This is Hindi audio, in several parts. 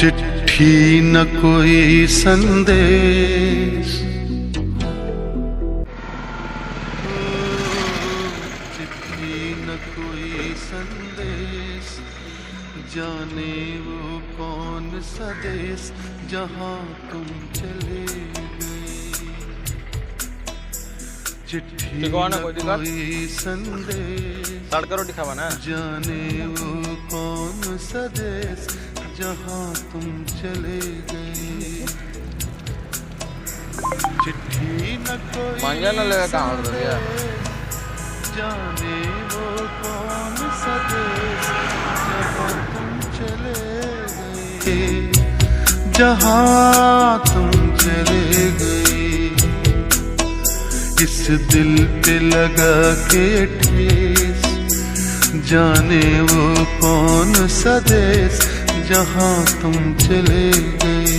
चिट्ठी न कोई संदेश, चिट्ठी न कोई संदेश, जाने वो कौन सा देश जहाँ तुम चले गए। चिट्ठी न कोई संदेश, जाने वो कौन सा देश जहाँ तुम चले गए। चिट्ठी न कोई जाने वो कौन सा देश जहाँ तुम चले गए, जहाँ तुम चले गए। इस दिल पे लगा के ठेस, जाने वो कौन सा देश जहाँ तुम चले गए।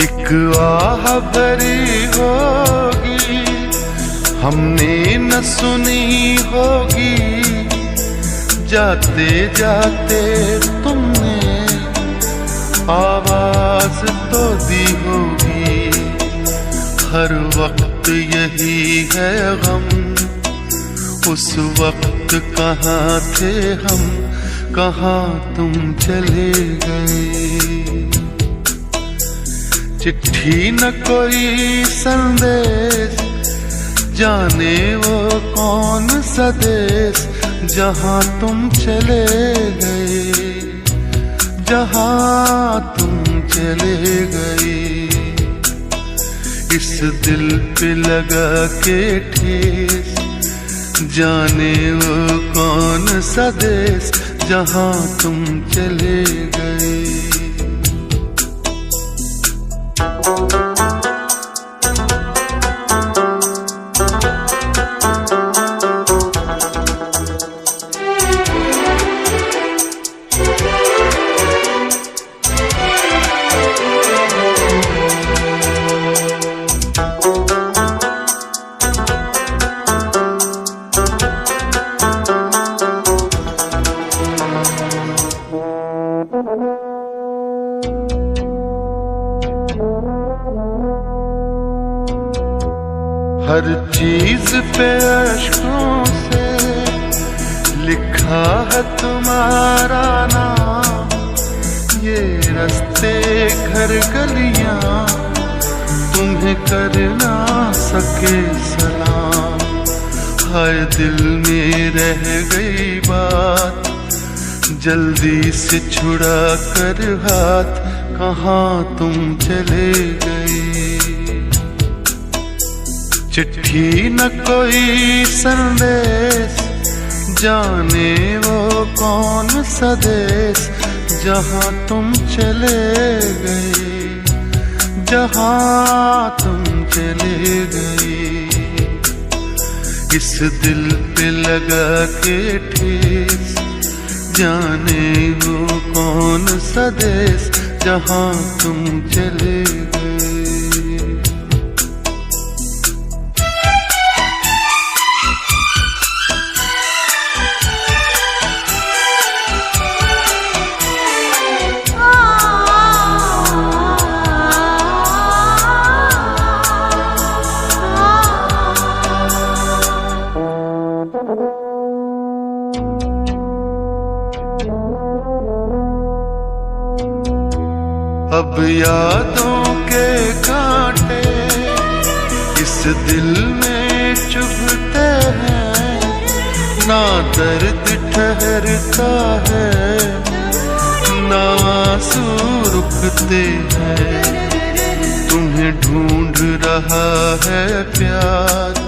एक आह भरी होगी हमने न सुनी होगी, जाते जाते तुमने आवाज तो दी होगी। हर वक्त यही है गम, उस वक्त कहाँ थे हम, कहाँ तुम चले गए। चिट्ठी न कोई संदेश, जाने वो कौन सा देश जहाँ तुम चले गए, जहाँ तुम चले गए। इस दिल पे लगा के ठेस, जाने वो कौन सा देश जहाँ तुम चले गए। हर चीज पे अश्कों से लिखा है तुम्हारा नाम, ये रास्ते घर गलियां तुम्हें कर ना सके सलाम। हाय दिल में रह गई बात, जल्दी से छुड़ा कर हाथ, कहाँ तुम चले गए। चिट्ठी न कोई संदेश, जाने वो कौन सा देश जहाँ तुम चले गए, जहाँ तुम चले गए। इस दिल पे लगा के ठेस, जाने वो कौन सा देश जहाँ तुम चले गए। अब यादों के कांटे इस दिल में चुभते हैं, ना दर्द ठहरता है ना आंसू रुकते हैं। तुम्हें ढूंढ रहा है प्यार,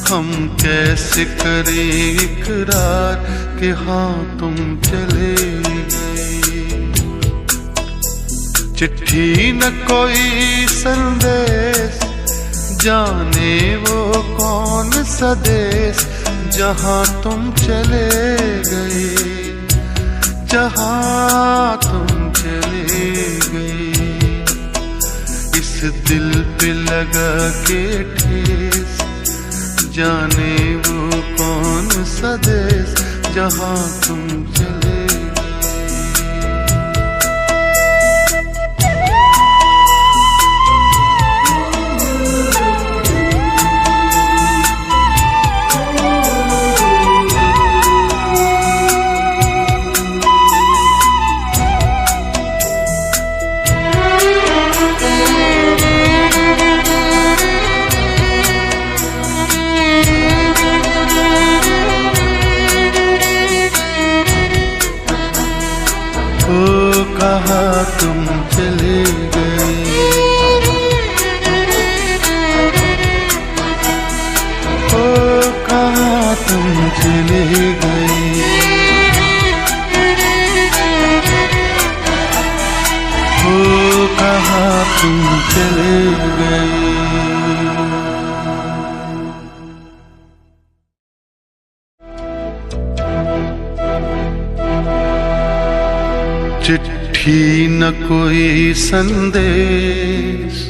हम कैसे करें इकरार कि हाँ तुम चले गए। चिट्ठी न कोई संदेश, जाने वो कौन सा देश जहाँ तुम चले गए, जहाँ तुम चले गए। इस दिल पे लगा के ठेस, जाने वो कौन सा देश जहाँ तुम चले कहाँ तुम चले गए, ओ कहाँ तुम चले गए, ओ कहाँ तुम चले गए। चिट्ठी न कोई संदेश,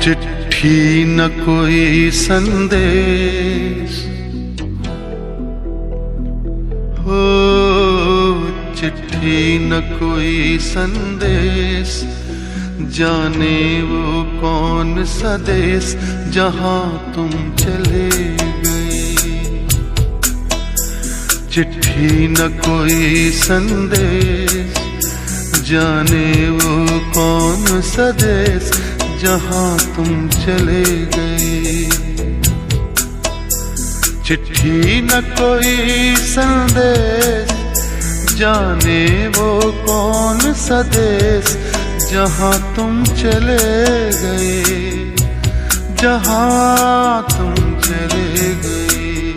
चिट्ठी न कोई संदेश, हो चिट्ठी न कोई संदेश, जाने वो कौन सा देश जहाँ तुम चले गए। चिट्ठी न कोई संदेश, जाने वो कौन सा देश जहाँ तुम चले गए। चिट्ठी न कोई संदेश, जाने वो कौन सा देश जहाँ तुम चले गए, जहाँ तुम चले गए।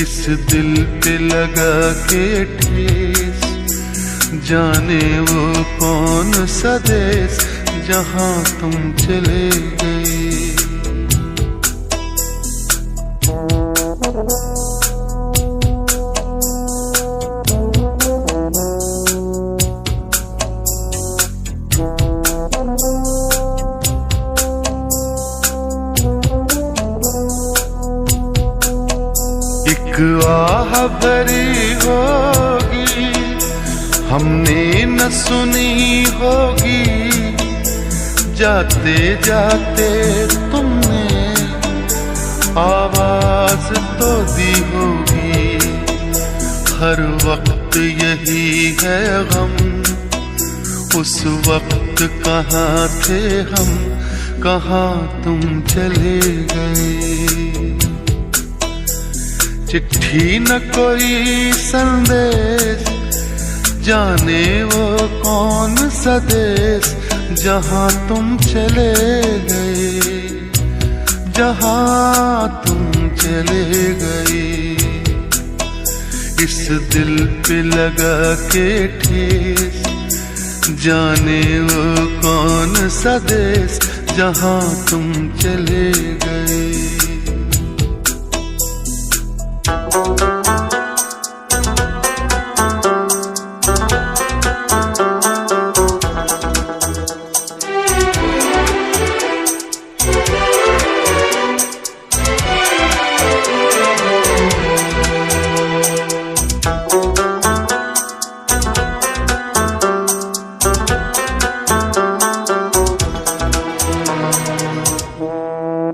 इस दिल पे लगा के ठेस, जाने वो कौन सा देश जहाँ तुम चले गए। एक आह भरी होगी, हमने न सुनी होगी, जाते जाते तुमने आवाज तो दी होगी। हर वक्त यही है गम, उस वक्त कहाँ थे हम, कहाँ तुम चले गए। चिट्ठी न कोई संदेश, जाने वो कौन सा देश जहाँ तुम चले गए, जहाँ तुम चले गए। इस दिल पे लगा के ठेस, जाने वो कौन सा देश जहाँ तुम चले गए।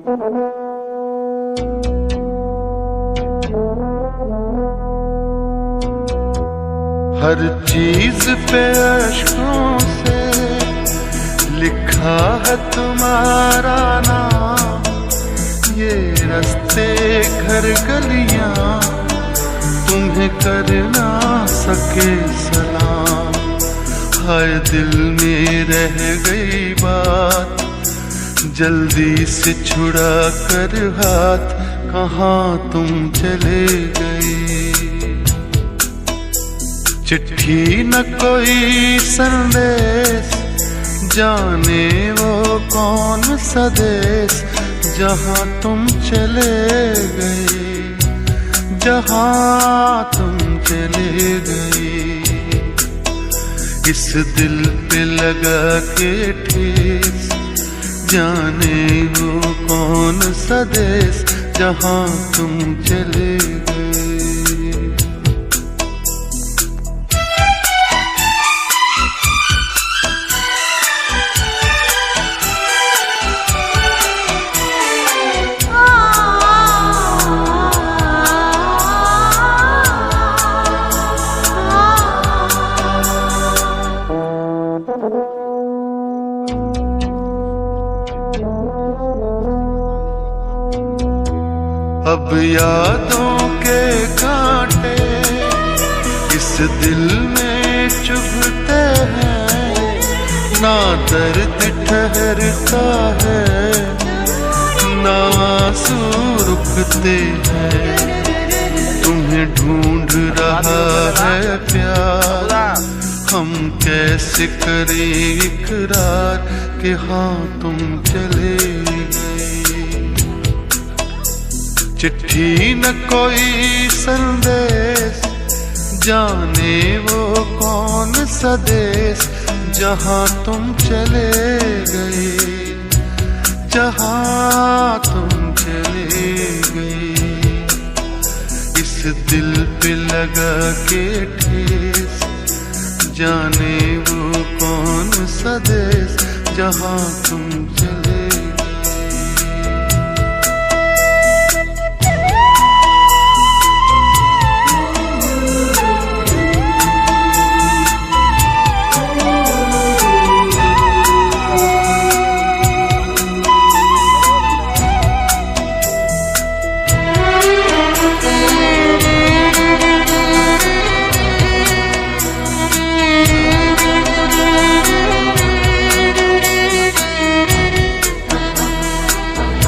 Thank you. हर चीज पे अश्कों से लिखा है तुम्हारा नाम। ये रास्ते घर गलियां तुम्हें कर ना सके सलाम। हाय दिल में रह गई बात, जल्दी से छुड़ा कर हाथ, कहाँ तुम चले गए। चिट्ठी न कोई संदेश, जाने वो कौन सा देश, जहाँ तुम चले गए, जहाँ तुम चले गए। इस दिल पे लगा के ठेस, जाने वो कौन सा देश, जहाँ तुम चले गए। अब यादों के कांटे इस दिल में चुभते हैं, ना दर्द ठहरता है, ना आंसू रुकते हैं। तुम्हें ढूंढ रहा है प्यार, हम कैसे करें इकरार कि हाँ तुम चले गए। चिट्ठी न कोई संदेश, जाने वो कौन सा देश, जहाँ तुम चले गए, जहाँ तुम चले गए। इस दिल पे लगा के ठेस, जाने वो कौन सा देश, जहाँ तुम चले।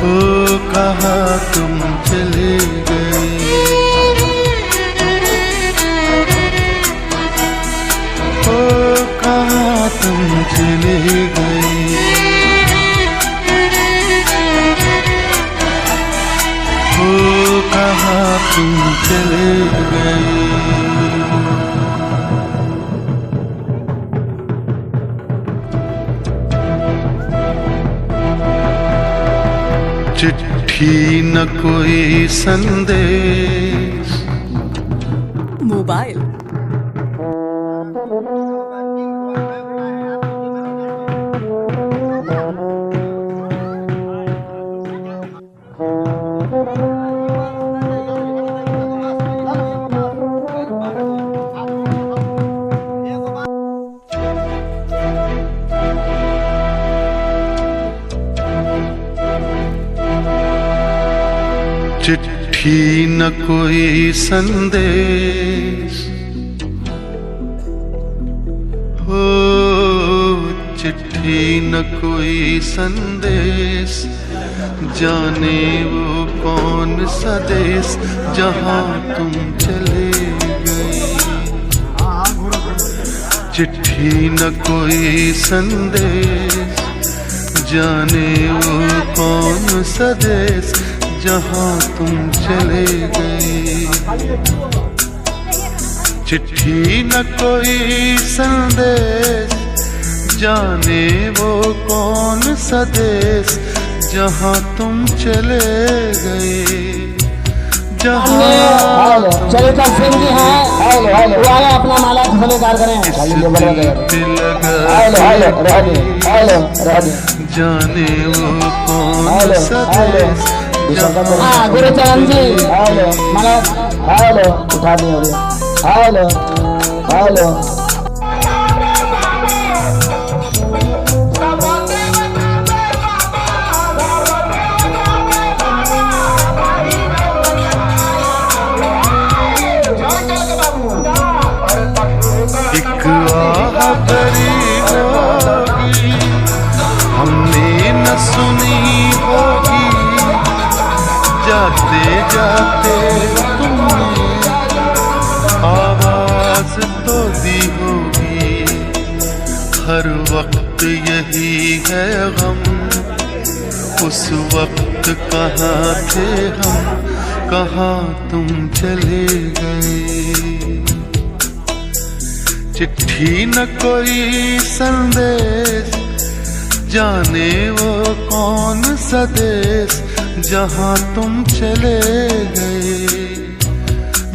ओ कहाँ तुम चले गए, ओ कहाँ तुम चले गए। ओ कहाँ तुम चले गए। चिट्ठी न कोई संदेश, मोबाइल चिट्ठी न कोई संदेश, हो चिट्ठी न कोई संदेश, जाने वो कौन सा देश, जहाँ तुम चले गए। चिट्ठी न कोई संदेश, जाने वो कौन सा देश, जहाँ तुम चले गए। चिट्ठी न कोई संदेश, जाने वो कौन सा देश, जहाँ तुम चले गए, जहाँ चरिता सिंह जी हैं, वो आए अपना माला स्वीकार करें। जाने वो कौन सा देश, हाँ गुरुचरण जी माला उठा दिए। हेलो एक आह भरी होगी हमने न सुनी होगी, जाते जाते तुमने आवाज तो दी होगी। हर वक्त यही है गम, उस वक्त कहाँ थे हम, कहाँ तुम चले गए। चिट्ठी न कोई संदेश, जाने वो कौन सा देश, जहाँ तुम चले गए,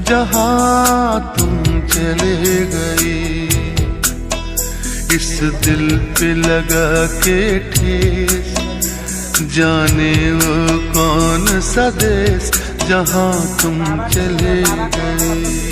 जहाँ तुम चले गए। इस दिल पे लगा के ठेस, जाने वो कौन सा देश, जहाँ तुम चले गए।